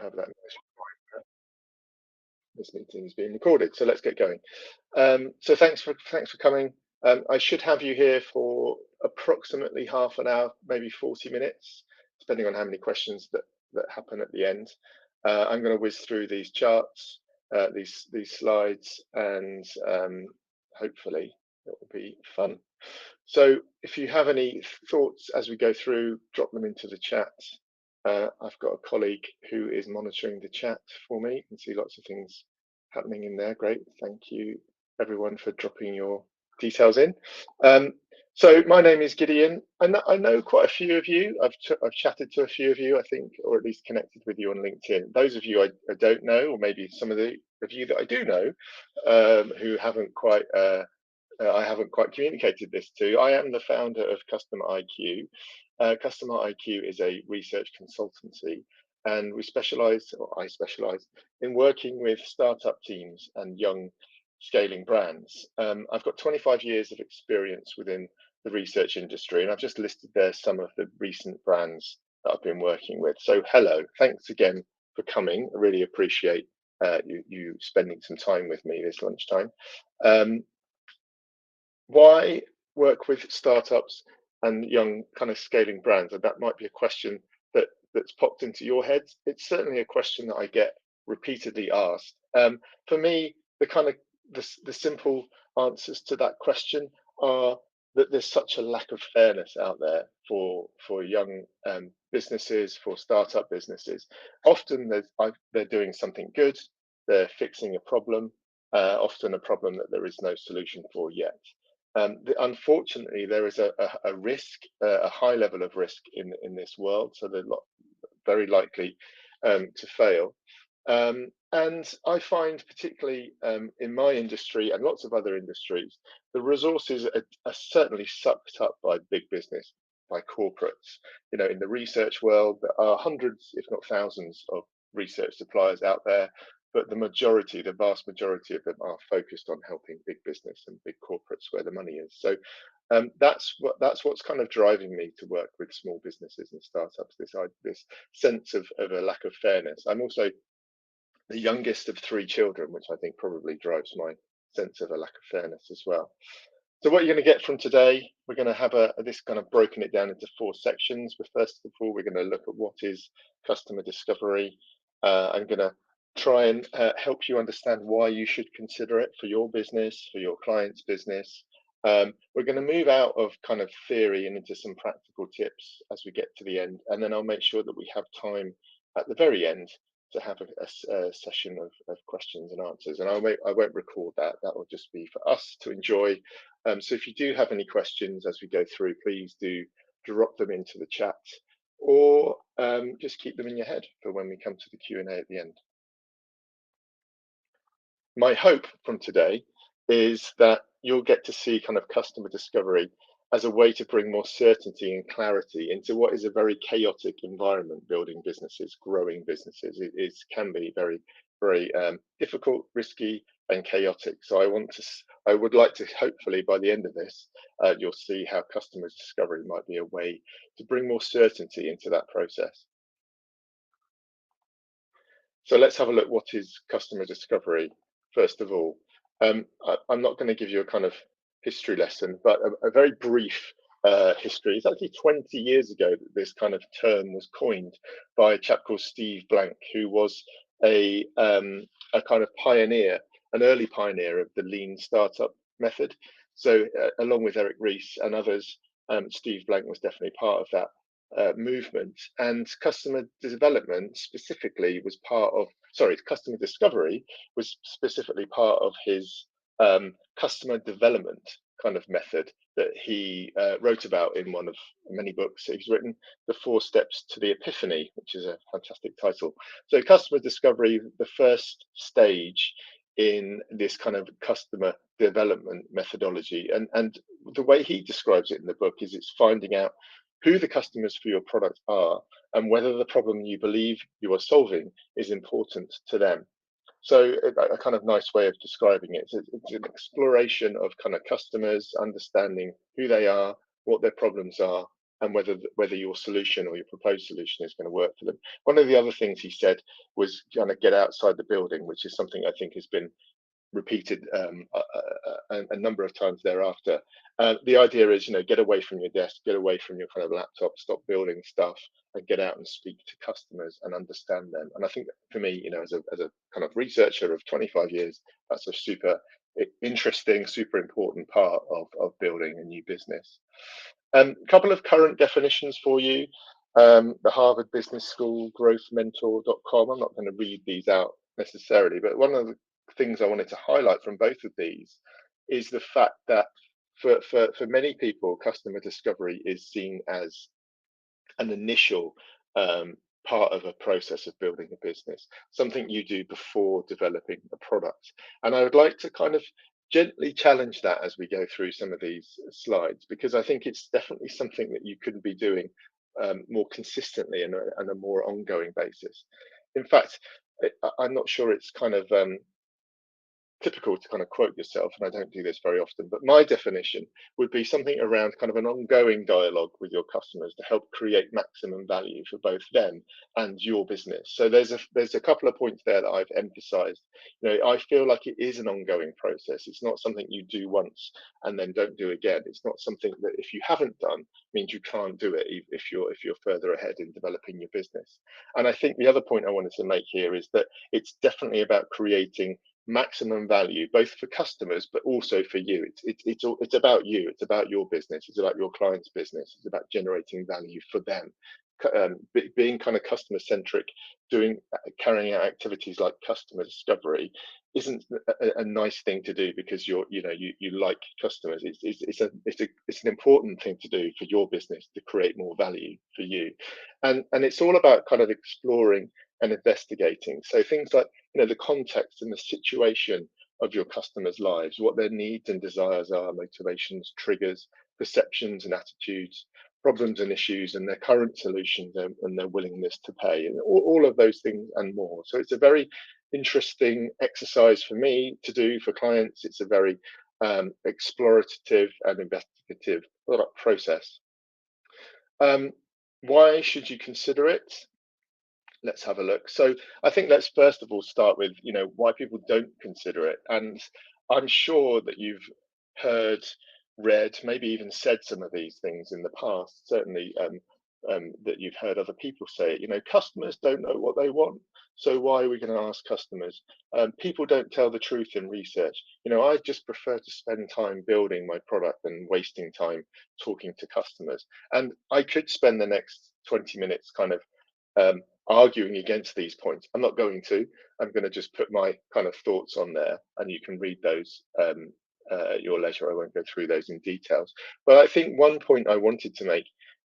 have that nice reminder. This meeting is being recorded, so let's get going. So thanks for coming. I should have you here for approximately half an hour, maybe 40 minutes, depending on how many questions that happen at the end. I'm going to whiz through these charts, these slides, and hopefully it will be fun. So if you have any thoughts as we go through, drop them into the chat. I've got a colleague who is monitoring the chat for me. You can see lots of things happening in there. Great. Thank you, everyone, for dropping your details in. So my name is Gideon. I know quite a few of you. I've chatted to a few of you, I think, or at least connected with you on LinkedIn. Those of you I don't know, or maybe some of you that I do know, who haven't quite I haven't quite communicated this to. I am the founder of Customer IQ. Customer IQ is a research consultancy, and we specialize, or I specialize, in working with startup teams and young scaling brands. I've got 25 years of experience within the research industry, and I've just listed there some of the recent brands that I've been working with. So hello, thanks again for coming. I really appreciate you spending some time with me this lunchtime. Why work with startups and young kind of scaling brands? And that might be a question that's popped into your head. It's certainly a question that I get repeatedly asked. For me, the simple answers to that question are that there's such a lack of fairness out there for young businesses, for startup businesses. Often they're doing something good, they're fixing a problem, often a problem that there is no solution for yet. Unfortunately, there is a risk, a high level of risk in this world, so they're very likely to fail. And I find, particularly in my industry and lots of other industries, the resources are certainly sucked up by big business, by corporates. You know, in the research world, there are hundreds, if not thousands, of research suppliers out there, but the vast majority of them are focused on helping big business and big corporates where the money is. So that's what's kind of driving me to work with small businesses and startups. This sense of a lack of fairness. I'm also the youngest of three children, which I think probably drives my sense of a lack of fairness as well. So what you're going to get from today, we're going to have this kind of broken it down into 4 sections. But first of all, we're going to look at what is customer discovery. I'm going to try and help you understand why you should consider it for your business, for your client's business. We're going to move out of kind of theory and into some practical tips as we get to the end. And then I'll make sure that we have time at the very end to have a session of questions and answers. And I won't record that. That will just be for us to enjoy. So if you do have any questions as we go through, please do drop them into the chat, or just keep them in your head for when we come to the Q&A at the end. My hope from today is that you'll get to see kind of customer discovery as a way to bring more certainty and clarity into what is a very chaotic environment. Building businesses, growing businesses, it can be very, very difficult, risky, and chaotic. So I would like to, hopefully by the end of this, you'll see how customer discovery might be a way to bring more certainty into that process. So let's have a look. What is customer discovery? First of all, I'm not going to give you a kind of history lesson, but a very brief history. It's actually 20 years ago that this kind of term was coined by a chap called Steve Blank, who was a kind of pioneer, an early pioneer of the lean startup method. So along with Eric Ries and others, Steve Blank was definitely part of that movement. And customer development specifically was customer discovery was specifically part of his customer development kind of method that he wrote about in one of many books he's written, The 4 Steps to the Epiphany, which is a fantastic title. So customer discovery, the first stage in this kind of customer development methodology. And the way he describes it in the book is it's finding out who the customers for your product are and whether the problem you believe you are solving is important to them. So a kind of nice way of describing it. It's an exploration of kind of customers, understanding who they are, what their problems are, and whether your solution or your proposed solution is going to work for them. One of the other things he said was kind of get outside the building, which is something I think has been repeated a number of times thereafter. The idea is, get away from your desk, get away from your kind of laptop, stop building stuff, and get out and speak to customers and understand them. And I think for me, as a kind of researcher of 25 years, that's a super interesting, super important part of building a new business. A couple of current definitions for you. The Harvard Business School, growthmentor.com. I'm not going to read these out necessarily, but one of the things I wanted to highlight from both of these is the fact that for many people, customer discovery is seen as an initial part of a process of building a business, something you do before developing a product. And I would like to kind of gently challenge that as we go through some of these slides, because I think it's definitely something that you could be doing more consistently and a more ongoing basis. In fact, I'm not sure it's kind of typical to kind of quote yourself, and I don't do this very often, but my definition would be something around kind of an ongoing dialogue with your customers to help create maximum value for both them and your business. So there's a couple of points there that I've emphasized. I feel like it is an ongoing process. It's not something you do once and then don't do again. It's not something that if you haven't done means you can't do it if you're further ahead in developing your business. And I think the other point I wanted to make here is that it's definitely about creating maximum value both for customers but also for you. It's about you, it's about your business, it's about your client's business, it's about generating value for them. Being kind of customer centric, carrying out activities like customer discovery isn't a nice thing to do because you like customers. It's an important thing to do for your business to create more value for you, and it's all about kind of exploring and investigating. So things like the context and the situation of your customers' lives, what their needs and desires are, motivations, triggers, perceptions and attitudes, problems and issues, and their current solutions and their willingness to pay, and all of those things and more. So it's a very interesting exercise for me to do for clients. It's a very explorative and investigative process. Why should you consider it? Let's have a look. So I think let's first of all start with why people don't consider it. And I'm sure that you've heard, read, maybe even said some of these things in the past. Certainly that you've heard other people say it. Customers don't know what they want, so why are we going to ask customers? People don't tell the truth in research. I just prefer to spend time building my product than wasting time talking to customers. And I could spend the next 20 minutes kind of arguing against these points. I'm not going to. I'm going to just put my kind of thoughts on there, and you can read those your leisure. I won't go through those in details. But I think one point I wanted to make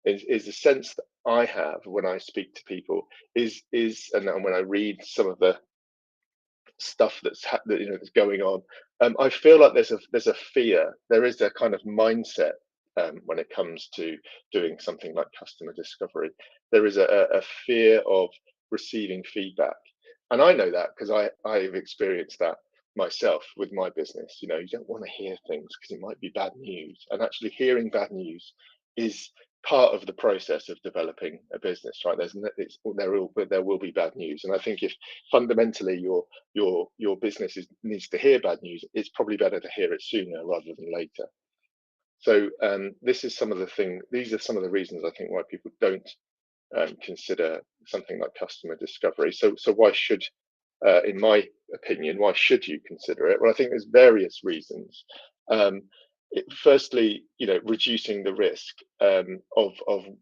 is the sense that I have when I speak to people is and when I read some of the stuff that's going on, I feel like there's a fear. There is a kind of mindset when it comes to doing something like customer discovery. There is a fear of receiving feedback, and I know that because I've experienced that myself with my business. You don't want to hear things because it might be bad news, and actually hearing bad news is part of the process of developing a business, right? There will be bad news, and I think if fundamentally your business needs to hear bad news, it's probably better to hear it sooner rather than later. So these are some of the reasons I think why people don't consider something like customer discovery. So why should, in my opinion, why should you consider it? Well, I think there's various reasons. Firstly, reducing the risk of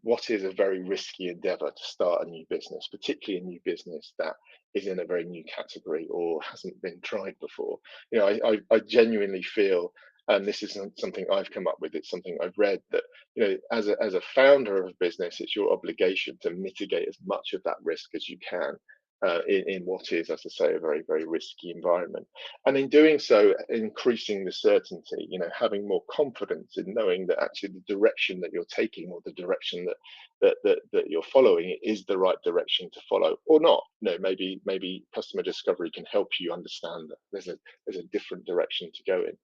what is a very risky endeavor to start a new business, particularly a new business that is in a very new category or hasn't been tried before. I genuinely feel, and this isn't something I've come up with, it's something I've read, that as a founder of a business, it's your obligation to mitigate as much of that risk as you can in what is, as I say, a very, very risky environment. And in doing so, increasing the certainty, having more confidence in knowing that actually the direction that you're taking or the direction that you're following is the right direction to follow, or not. Maybe customer discovery can help you understand that there's a different direction to go in.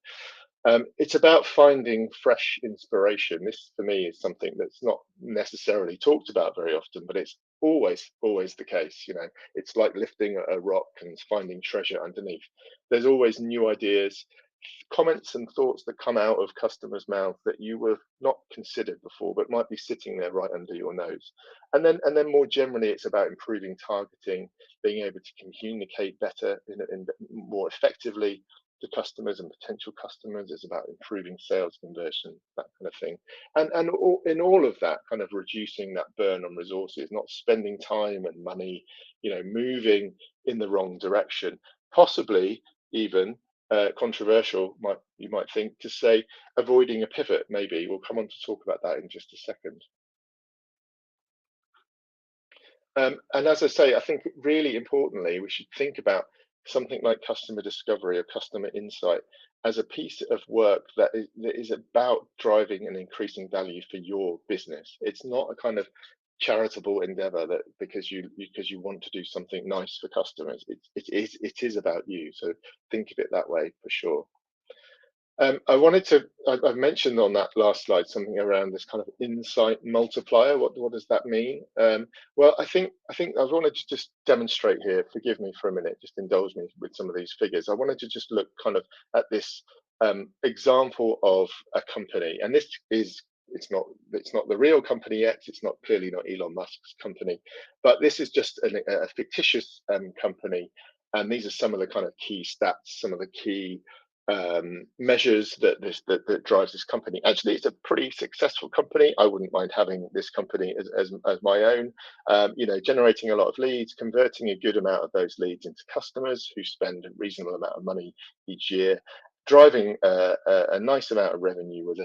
It's about finding fresh inspiration. This, for me, is something that's not necessarily talked about very often, but it's always the case. It's like lifting a rock and finding treasure underneath. There's always new ideas, comments and thoughts that come out of customers' mouths that you were not considered before, but might be sitting there right under your nose. And then more generally, it's about improving targeting, being able to communicate better in more effectively to customers and potential customers. It's about improving sales conversion, that kind of thing. And in all of that, kind of reducing that burn on resources, not spending time and money, moving in the wrong direction, possibly even controversial, you might think, to say avoiding a pivot. Maybe we'll come on to talk about that in just a second. And as I say, I think really importantly, we should think about something like customer discovery or customer insight as a piece of work that is about driving and increasing value for your business. It's not a kind of charitable endeavor that because you want to do something nice for customers. It is about you. So think of it that way for sure. I've mentioned on that last slide something around this kind of insight multiplier. What does that mean? Well, I wanted to just demonstrate here. Forgive me for a minute. Just indulge me with some of these figures. I wanted to just look kind of at this example of a company, and this is it's not the real company yet. It's not clearly not Elon Musk's company, but this is just a fictitious company, and these are some of the kind of key stats, some of the key measures that drives this company. Actually, it's a pretty successful company. I wouldn't mind having this company as my own. Generating a lot of leads, converting a good amount of those leads into customers who spend a reasonable amount of money each year, driving a nice amount of revenue with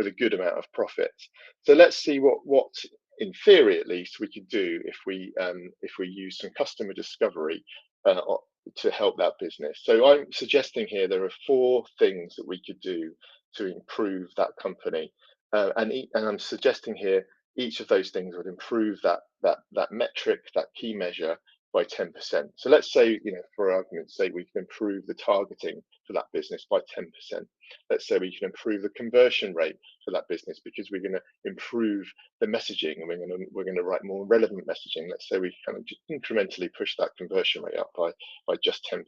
a good amount of profit. So let's see what in theory at least we could do if we use some customer discovery uh, to help that business. So I'm suggesting here there are four things that we could do to improve that company, and I'm suggesting here each of those things would improve that metric, that key measure by 10%. So let's say, for argument's sake, we can improve the targeting for that business by 10%. Let's say we can improve the conversion rate for that business because we're going to improve the messaging and we're going to write more relevant messaging. Let's say we kind of just incrementally push that conversion rate up by just 10%.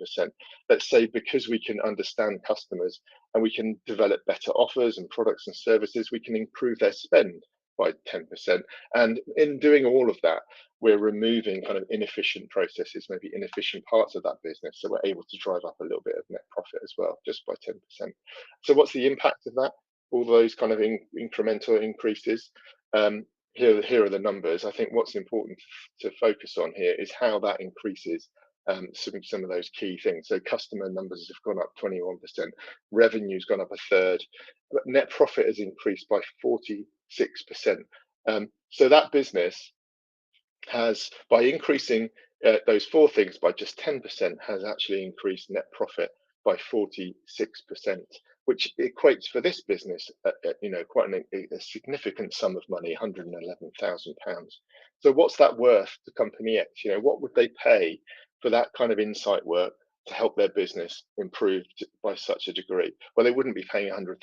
Let's say because we can understand customers and we can develop better offers and products and services, we can improve their spend by 10%. And in doing all of that, we're removing kind of inefficient processes, maybe inefficient parts of that business. So we're able to drive up a little bit of net profit as well, just by 10%. So what's the impact of that? All those kind of incremental increases. Here are the numbers. I think what's important to focus on here is how that increases some of those key things. So customer numbers have gone up 21%, revenue's gone up a third, but net profit has increased by 46%. So that business has, by increasing those four things by just 10%, has actually increased net profit by 46%, which equates for this business, quite a significant sum of money, £111,000. So what's that worth to Company X? What would they pay for that kind of insight work to help their business improve by such a degree? Well, they wouldn't be paying £100,000,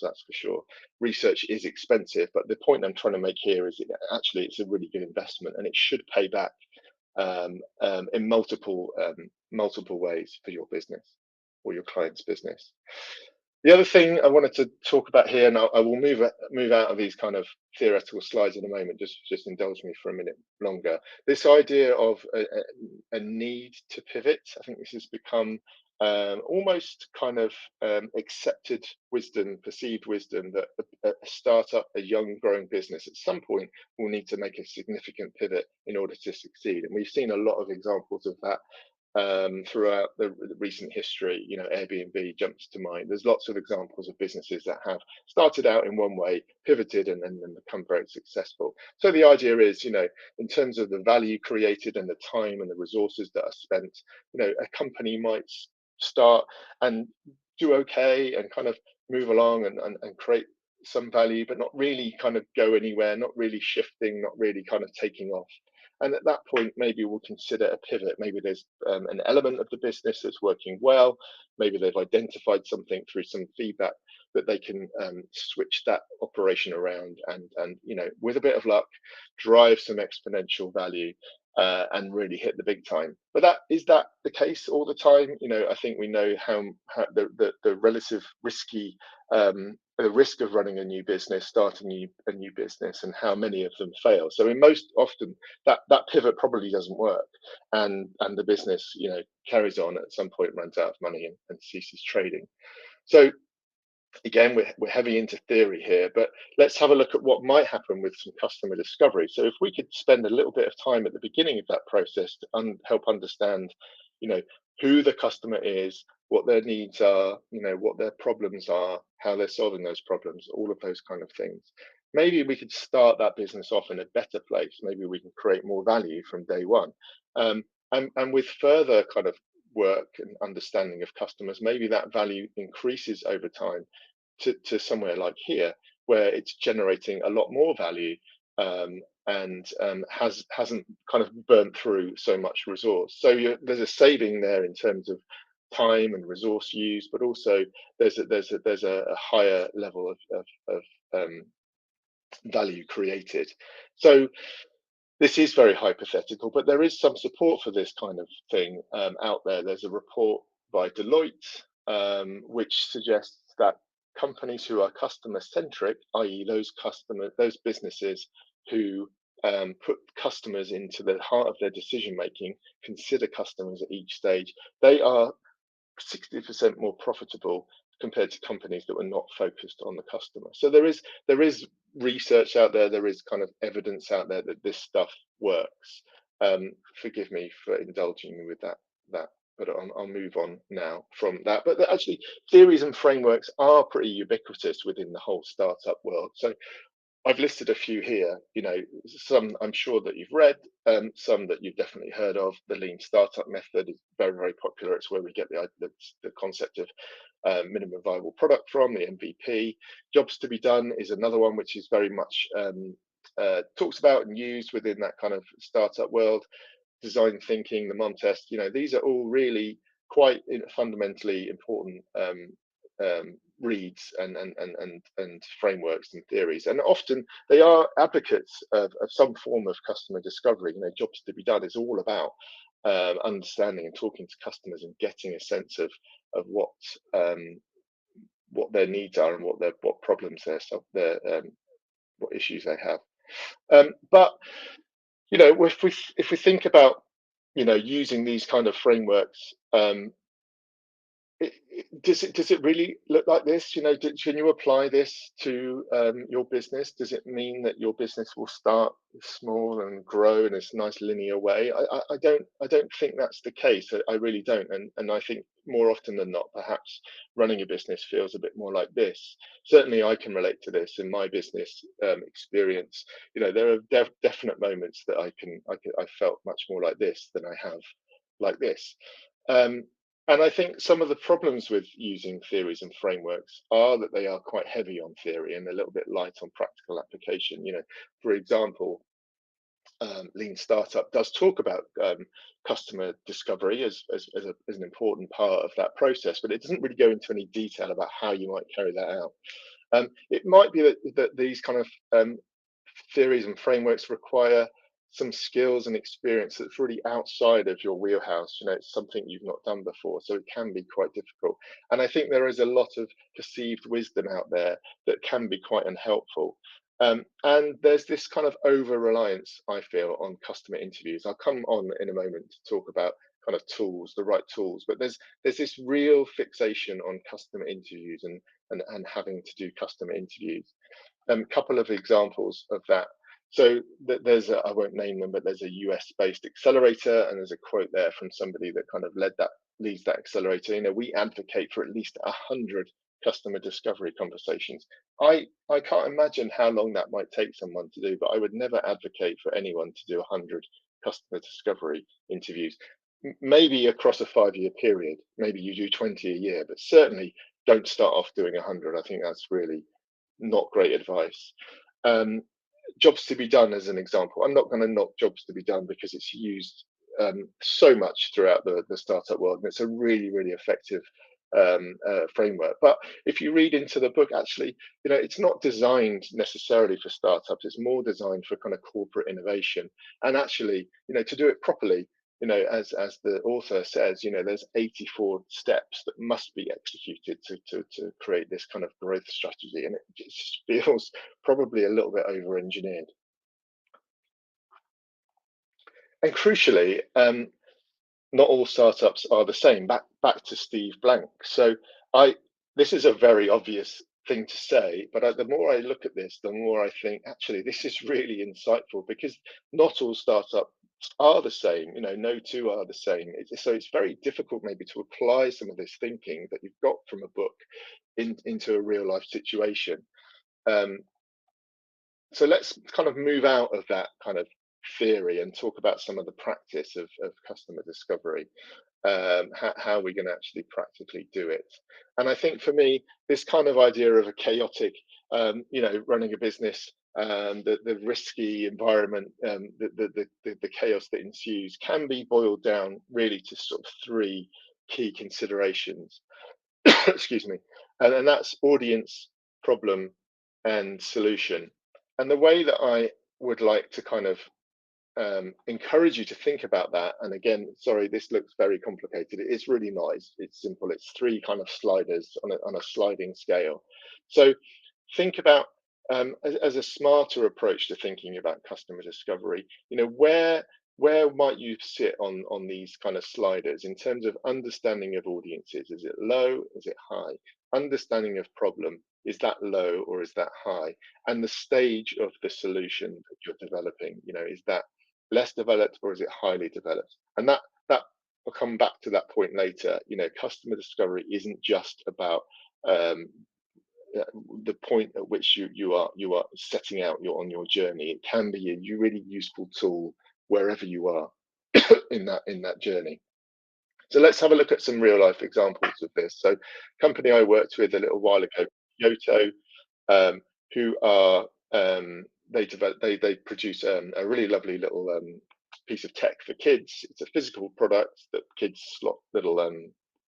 that's for sure. Research is expensive, but the point I'm trying to make here is actually it's a really good investment and it should pay back in multiple ways for your business or your client's business. The other thing I wanted to talk about here, and I will move out of these kind of theoretical slides in a moment. Just indulge me for a minute longer. This idea of a need to pivot. I think this has become almost kind of accepted wisdom, perceived wisdom that a startup, a young growing business, at some point will need to make a significant pivot in order to succeed. And we've seen a lot of examples of that throughout the recent history. Airbnb jumps to mind. There's lots of examples of businesses that have started out in one way, pivoted, and then become very successful. So the idea is, in terms of the value created and the time and the resources that are spent, a company might start and do okay and kind of move along and create some value, but not really kind of go anywhere, not really shifting, not really kind of taking off. And at that point, maybe we'll consider a pivot. Maybe there's an element of the business that's working well. Maybe they've identified something through some feedback that they can switch that operation around and with a bit of luck, drive some exponential value and really hit the big time. But that the case all the time? I think we know how the relative risky the risk of running a new business, starting a new business, and how many of them fail. So in most often that pivot probably doesn't work, and the business carries on, at some point runs out of money and ceases trading. So again, we're heavy into theory here, but let's have a look at what might happen with some customer discovery. So if we could spend a little bit of time at the beginning of that process to help understand, you know, who the customer is, what their needs are, what their problems are, how they're solving those problems, all of those kind of things. Maybe we could start that business off in a better place. Maybe we can create more value from day one. And with further kind of work and understanding of customers, maybe that value increases over time to somewhere like here, where it's generating a lot more value, and hasn't kind of burnt through so much resource. So there's a saving there in terms of time and resource use, but also there's a higher level of value created. So this is very hypothetical, but there is some support for this kind of thing out there. There's a report by Deloitte which suggests that companies who are customer centric, i.e., those businesses who put customers into the heart of their decision making, consider customers at each stage, they are 60% more profitable compared to companies that were not focused on the customer. So there is research out there, there is kind of evidence out there that this stuff works. Forgive me for indulging you with that, but I'll move on now from that. But actually, theories and frameworks are pretty ubiquitous within the whole startup world. So I've listed a few here, some I'm sure that you've read, some that you've definitely heard of. The lean startup method is very, very popular. It's where we get the concept of minimum viable product from, the MVP. Jobs to be done is another one which is very much talked about and used within that kind of startup world. Design thinking, the MOM test, these are all really quite fundamentally important reads and frameworks and theories, and often they are advocates of some form of customer discovery. Jobs to be done is all about understanding and talking to customers and getting a sense of what their needs are and what problems what issues they have. But if we think about using these kind of frameworks, does it really look like this? Can you apply this to your business? Does it mean that your business will start small and grow in this nice linear way? I don't think that's the case. I really don't. And I think more often than not, perhaps running a business feels a bit more like this. Certainly, I can relate to this in my business experience. There are definite moments that I felt much more like this than I have like this. And I think some of the problems with using theories and frameworks are that they are quite heavy on theory and a little bit light on practical application. For example, Lean Startup does talk about customer discovery as an important part of that process, but it doesn't really go into any detail about how you might carry that out. It might be that these kind of theories and frameworks require some skills and experience that's really outside of your wheelhouse. It's something you've not done before, so it can be quite difficult. And I think there is a lot of perceived wisdom out there that can be quite unhelpful. And there's this kind of over reliance, I feel, on customer interviews. I'll come on in a moment to talk about kind of tools, the right tools, but there's this real fixation on customer interviews and having to do customer interviews. Couple of examples of that. So I won't name them, but there's a US based accelerator, and there's a quote there from somebody that kind of leads that accelerator. We advocate for at least 100 customer discovery conversations. I can't imagine how long that might take someone to do, but I would never advocate for anyone to do 100 customer discovery interviews. Maybe across a 5-year period, maybe you do 20 a year, but certainly don't start off doing 100. I think that's really not great advice. jobs to be done as an example. I'm not going to knock jobs to be done because it's used so much throughout the startup world, and it's a really, really effective framework. But if you read into the book, actually, it's not designed necessarily for startups. It's more designed for kind of corporate innovation, and actually, to do it properly. As the author says, there's 84 steps that must be executed to create this kind of growth strategy, and it just feels probably a little bit over engineered. And crucially, not all startups are the same. Back to Steve Blank. So I this is a very obvious thing to say, but the more I look at this, the more I think actually this is really insightful, because not all startups are the same. No two are the same. So it's very difficult maybe to apply some of this thinking that you've got from a book into a real life situation. Um, so let's kind of move out of that kind of theory and talk about some of the practice of customer discovery. How we're going to actually practically do it. And I think for me, this kind of idea of a chaotic, running a business, the risky environment, the chaos that ensues can be boiled down really to sort of three key considerations. Excuse me, and that's audience, problem, and solution. And the way that I would like to kind of encourage you to think about that. And again, sorry, this looks very complicated. It is really not. It's simple. It's three kind of sliders on a sliding scale. So think about as a smarter approach to thinking about customer discovery. Where might you sit on these kind of sliders in terms of understanding of audiences? Is it low? Is it high? Understanding of problem, is that low or is that high? And the stage of the solution that you're developing, is that less developed or is it highly developed? And that will come back to that point later. Customer discovery isn't just about um, the point at which you are setting out on your journey. It can be a really useful tool wherever you are in that journey. So let's have a look at some real life examples of this. So, company I worked with a little while ago, Yoto, um, who are they produce a really lovely little piece of tech for kids. It's a physical product that kids slot little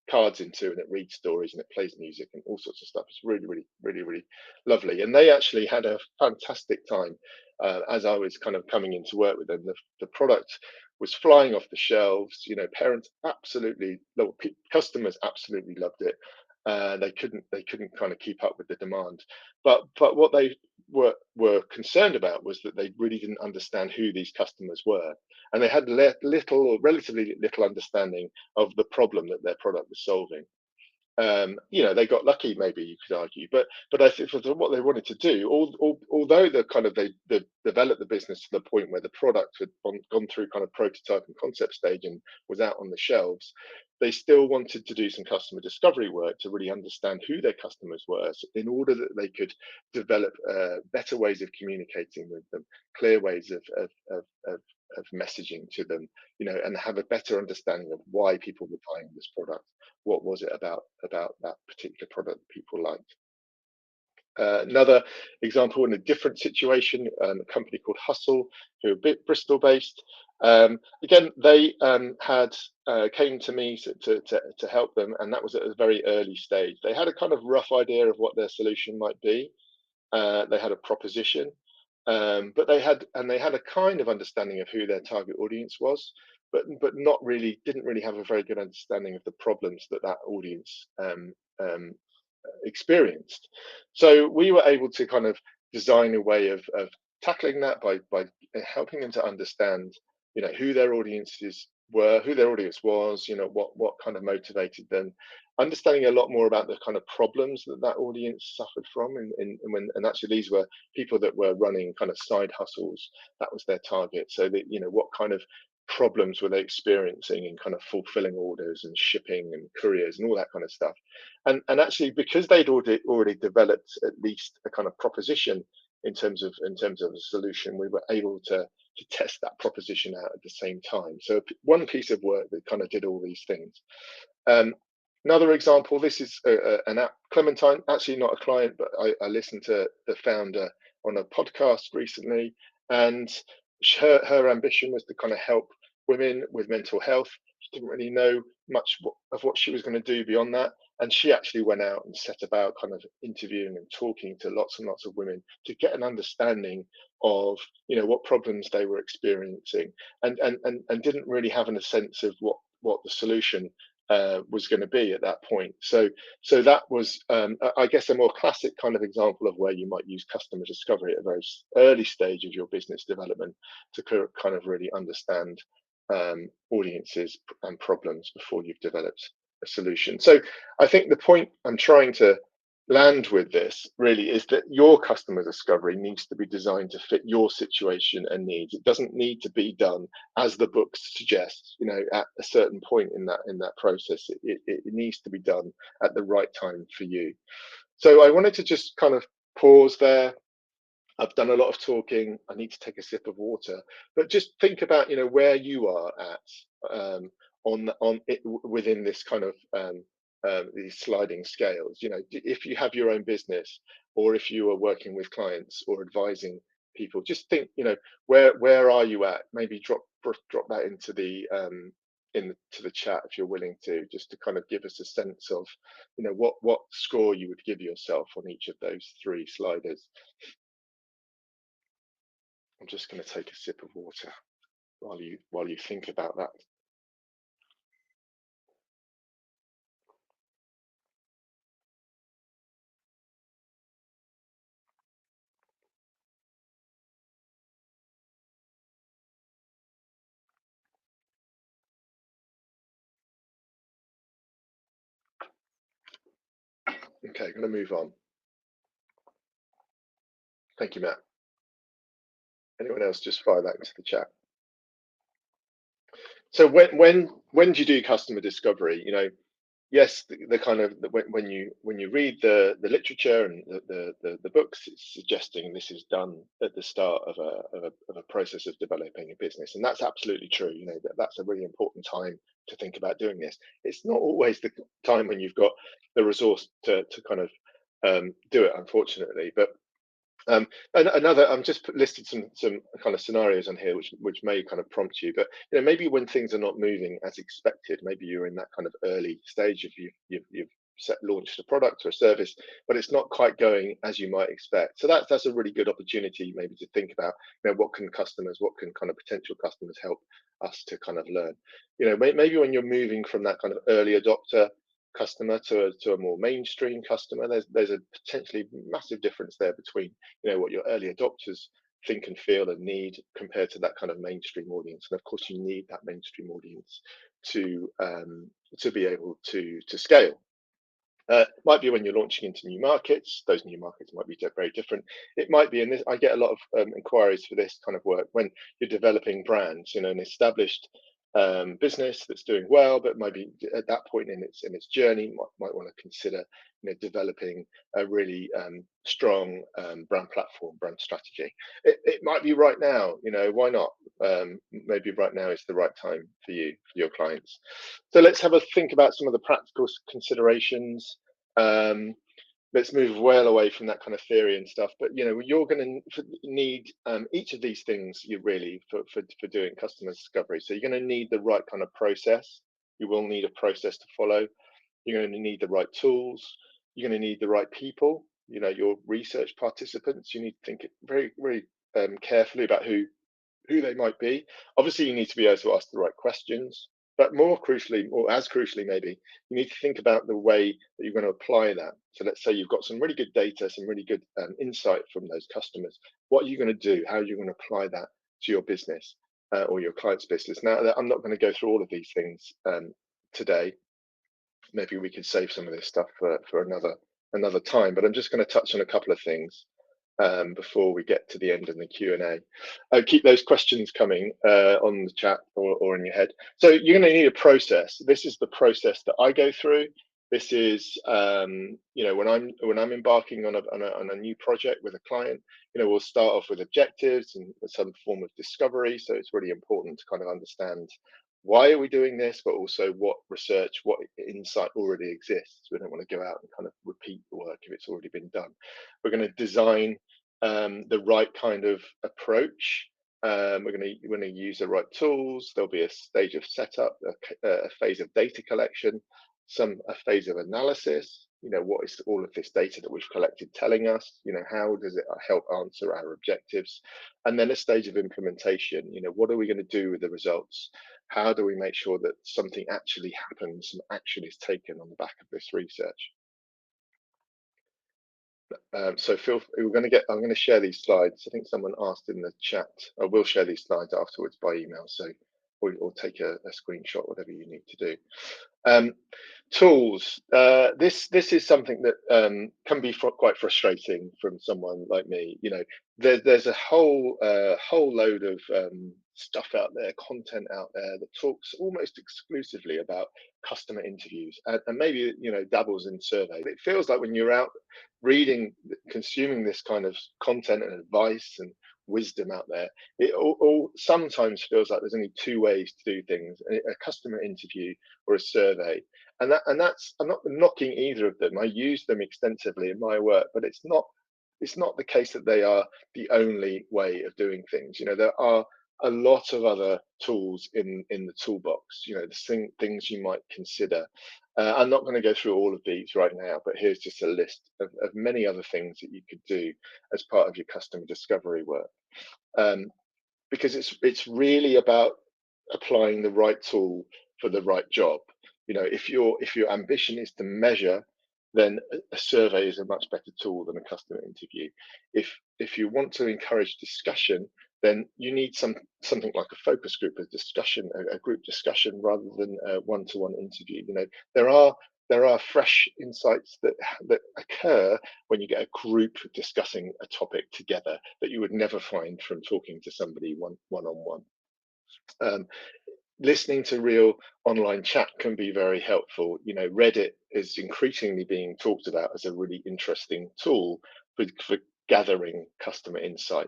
cards into, and it reads stories and it plays music and all sorts of stuff. It's really, really, really, really lovely. And they actually had a fantastic time as I was kind of coming into work with them. The product was flying off the shelves. Parents absolutely, no, customers absolutely loved it. They couldn't kind of keep up with the demand. But what they were concerned about was that they really didn't understand who these customers were, and they had little or relatively little understanding of the problem that their product was solving. They got lucky, maybe you could argue, but I think for what they wanted to do, although they developed the business to the point where the product had gone through kind of prototype and concept stage and was out on the shelves, they still wanted to do some customer discovery work to really understand who their customers were, in order that they could develop better ways of communicating with them, clear ways of messaging to them, and have a better understanding of why people were buying this product. What was it about that particular product that people liked? Another example in a different situation, a company called Hustle, who are Bristol based. Again, they had came to me to help them, and that was at a very early stage. They had a kind of rough idea of what their solution might be. They had a proposition, but they had a kind of understanding of who their target audience was, but not really didn't really have a very good understanding of the problems that audience experienced. So we were able to kind of design a way of tackling that by helping them to understand, who their audiences were, who their audience was, what kind of motivated them, understanding a lot more about the kind of problems that audience suffered from, and actually these were people that were running kind of side hustles. That was their target. So that, what kind of problems were they experiencing in kind of fulfilling orders and shipping and couriers and all that kind of stuff. And actually, because they'd already developed at least a kind of proposition in terms of a solution, we were able to test that proposition out at the same time. So one piece of work that kind of did all these things. Um, Another example, this is an app, Clementine, actually not a client, but I listened to the founder on a podcast recently, and her ambition was to kind of help women with mental health. She didn't really know much of what she was going to do beyond that, and she actually went out and set about kind of interviewing and talking to lots and lots of women to get an understanding of what problems they were experiencing, and didn't really have a sense of what the solution was going to be at that point. So that was, I guess, a more classic kind of example of where you might use customer discovery at a very early stage of your business development to kind of really understand audiences and problems before you've developed a solution. So I think the point I'm trying to land with this really is that your customer discovery needs to be designed to fit your situation and needs. It doesn't need to be done as the book suggests, at a certain point in that process. It needs to be done at the right time for you. So I wanted to just kind of pause there. I've done a lot of talking. I need to take a sip of water, but just think about where you are at, on it within this kind of these sliding scales. If you have your own business, or if you are working with clients or advising people, just think, where are you at? Maybe drop that into the chat if you're willing to, just to kind of give us a sense of what score you would give yourself on each of those three sliders. I'm just going to take a sip of water while you think about that. Okay, I'm going to move on. Thank you, Matt. Anyone else, just fire that into the chat. So when do you do customer discovery? Yes, the kind of when you read the literature and the books, it's suggesting this is done at the start of a process of developing a business, and that's absolutely true. That's a really important time to think about doing this. It's not always the time when you've got the resource to kind of do it, unfortunately. But and another, I'm just listed some kind of scenarios on here which may kind of prompt you, but maybe when things are not moving as expected, maybe you're in that kind of early stage of you've launched a product or a service, but it's not quite going as you might expect. So that's a really good opportunity maybe to think about, what can kind of potential customers help us to kind of learn. Maybe when you're moving from that kind of early adopter customer to a more mainstream customer, there's a potentially massive difference there between what your early adopters think and feel and need compared to that kind of mainstream audience. And of course you need that mainstream audience to be able to scale. Might be when you're launching into new markets. Those new markets might be very different. It might be, and this, I get a lot of inquiries for this kind of work when you're developing brands, an established business that's doing well, but maybe at that point in its journey might want to consider developing a really strong brand platform, brand strategy. It might be right now. Why not? Maybe right now is the right time for you, for your clients. So let's have a think about some of the practical considerations. Let's move well away from that kind of theory and stuff, but you're going to need each of these things you really for doing customer discovery. So you're going to need the right kind of process. You will need a process to follow. You're going to need the right tools. You're going to need the right people, your research participants. You need to think very, very carefully about who they might be. Obviously, you need to be able to ask the right questions, but more crucially, or as crucially maybe, you need to think about the way that you're going to apply that. So let's say you've got some really good data, some really good insight from those customers. What are you going to do? How are you going to apply that to your business or your client's business? Now, I'm not going to go through all of these things today. Maybe we could save some of this stuff for another time, but I'm just going to touch on a couple of things before we get to the end of the Q&A. Keep those questions coming on the chat or in your head. So you're going to need a process. This is the process that I go through. This is, when I'm embarking on a new project with a client, we'll start off with objectives and some form of discovery. So it's really important to kind of understand why are we doing this, but also what research, what insight already exists. We don't want to go out and kind of repeat the work if it's already been done. We're going to design the right kind of approach. We're going to use the right tools. There'll be a stage of setup, a phase of data collection, a phase of analysis. What is all of this data that we've collected telling us? How does it help answer our objectives? And then a stage of implementation. What are we going to do with the results? How do we make sure that something actually happens, some action is taken on the back of this research? So I'm going to share these slides. I think someone asked in the chat. I will share these slides afterwards by email. So, or take a screenshot, whatever you need to do. Um, Tools. This is something that can be quite frustrating from someone like me. There's a whole load of stuff out there, content out there that talks almost exclusively about customer interviews, and maybe dabbles in survey. It feels like when you're out reading, consuming this kind of content and advice and wisdom out there, it all sometimes feels like there's only two ways to do things: a customer interview or a survey. And that's, I'm not knocking either of them. I use them extensively in my work, but it's not the case that they are the only way of doing things. There are a lot of other tools in the toolbox. The things you might consider. I'm not going to go through all of these right now, but here's just a list of many other things that you could do as part of your customer discovery work. Um, because it's really about applying the right tool for the right job. If your ambition is to measure, then a survey is a much better tool than a customer interview. If you want to encourage discussion, then you need something like a focus group, a discussion, a group discussion, rather than a one-to-one interview. There are there are fresh insights that occur when you get a group discussing a topic together that you would never find from talking to somebody one on one. Um, Listening to real online chat can be very helpful. Reddit is increasingly being talked about as a really interesting tool for gathering customer insight.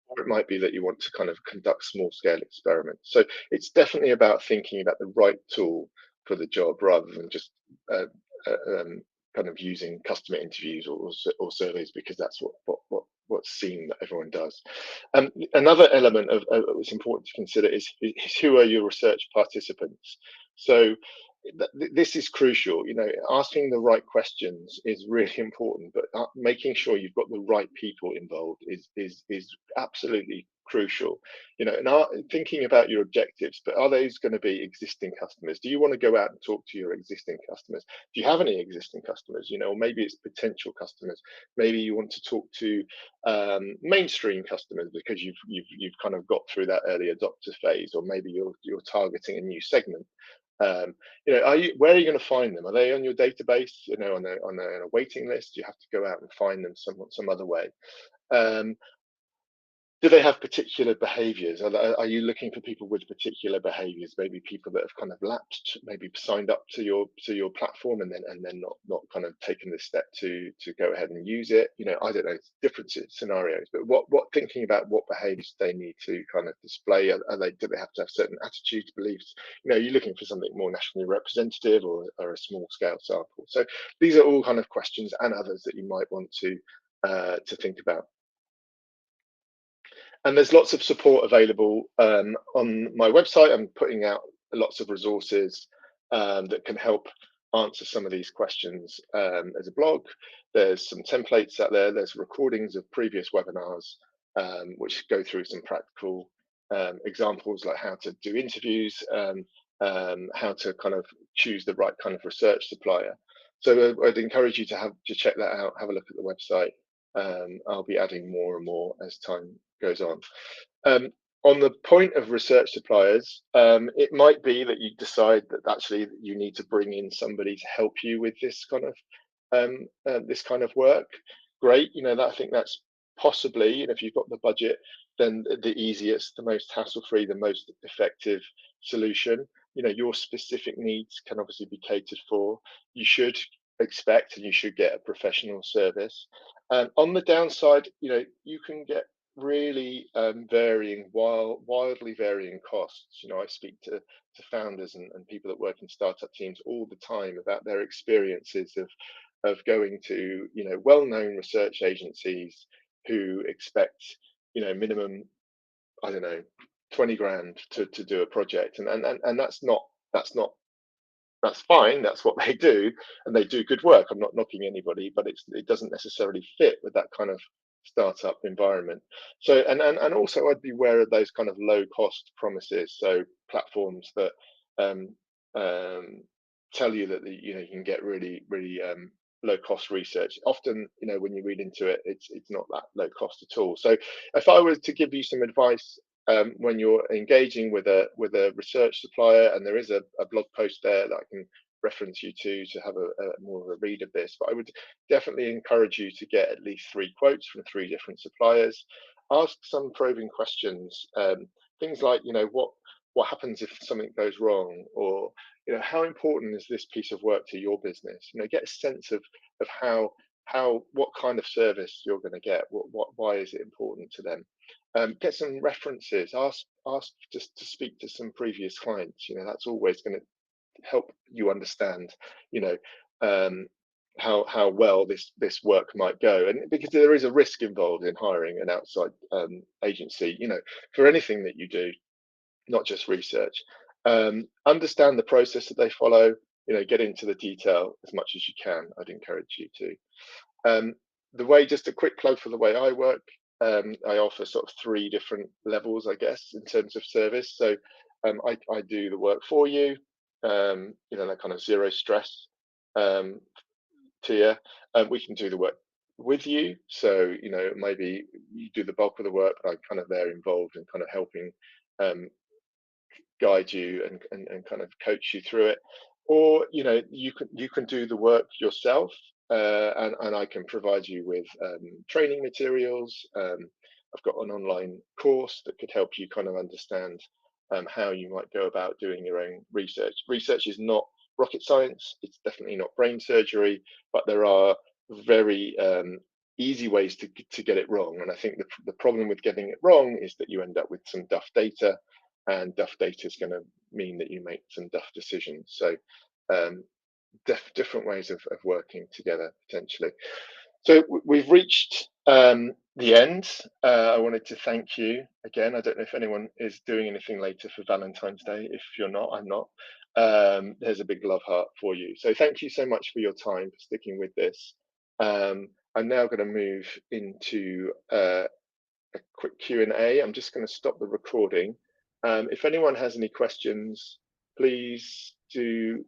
Or it might be that you want to kind of conduct small scale experiments. So it's definitely about thinking about the right tool for the job rather than just uh, kind of using customer interviews or surveys because that's what's seen that everyone does. Another element of that's important to consider is who are your research participants. So this is crucial. Asking the right questions is really important, but making sure you've got the right people involved is absolutely crucial. And thinking about your objectives, but are those going to be existing customers? Do you want to go out and talk to your existing customers? Do you have any existing customers? Or maybe it's potential customers. Maybe you want to talk to mainstream customers because you've kind of got through that early adopter phase, or maybe you're targeting a new segment. um, where are you going to find them? Are they on your database, on a waiting list? You have to go out and find them some other way. um, do they have particular behaviors? Are you looking for people with particular behaviors? Maybe people that have kind of lapsed, maybe signed up to your platform and then not kind of taken the step to go ahead and use it. I don't know, different scenarios. But what thinking about what behaviors they need to kind of display. Do they have to have certain attitudes, beliefs? You're looking for something more nationally representative or a small scale sample. So these are all kind of questions and others that you might want to think about. And there's lots of support available on my website. I'm putting out lots of resources that can help answer some of these questions. There's a blog, there's some templates out there, there's recordings of previous webinars which go through some practical examples like how to do interviews, how to kind of choose the right kind of research supplier. So I'd encourage you to check that out, have a look at the website. I'll be adding more and more as time goes on. On the point of research suppliers, it might be that you decide that actually you need to bring in somebody to help you with this kind of work. Great, I think that's possibly, if you've got the budget, then the easiest, the most hassle-free, the most effective solution. Your specific needs can obviously be catered for. You should expect and you should get a professional service. On the downside, you can get really wildly varying costs. I speak to founders and people that work in startup teams all the time about their experiences of going to well-known research agencies who expect, minimum, I don't know, 20 grand to do a project, and that's not that's fine. That's what they do, and they do good work. I'm not knocking anybody, but it doesn't necessarily fit with that kind of startup environment. So, and also, I'd be aware of those kind of low cost promises. So platforms that um, um, tell you that you can get really really low cost research. Often, when you read into it, it's not that low cost at all. So, if I was to give you some advice when you're engaging with a research supplier, and there is a blog post there that I can reference you to have a more of a read of this. But I would definitely encourage you to get at least 3 quotes from 3 different suppliers. Ask some probing questions, things like, what happens if something goes wrong, or how important is this piece of work to your business? Get a sense of how what kind of service you're going to get. Why is it important to them? Get some references. Ask just to speak to some previous clients. That's always going to help you understand, you know, um, how well this work might go, and because there is a risk involved in hiring an outside agency, for anything that you do, not just research. Understand the process that they follow. Get into the detail as much as you can. I'd encourage you to. Um, just a quick plug for the way I work. I offer sort of 3 different levels, I guess, in terms of service. So I do the work for you, that kind of zero stress um, tier. We can do the work with you. So, maybe you do the bulk of the work, but I'm kind of there involved and kind of helping um, guide you and kind of coach you through it. Or you can do the work yourself, and I can provide you with training materials. I've got an online course that could help you kind of understand how you might go about doing your own research. Research is not rocket science. It's definitely not brain surgery, but there are very easy ways to get it wrong. And I think the problem with getting it wrong is that you end up with some duff data, and duff data is going to mean that you make some duff decisions. So um, different ways of working together potentially. So we've reached the end. I wanted to thank you again. I don't know if anyone is doing anything later for Valentine's Day. If you're not, I'm not. There's a big love heart for you. So thank you so much for your time, for sticking with this. I'm now going to move into a quick Q&A. I'm just going to stop the recording. If anyone has any questions, please do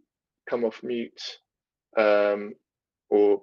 come off mute, um, or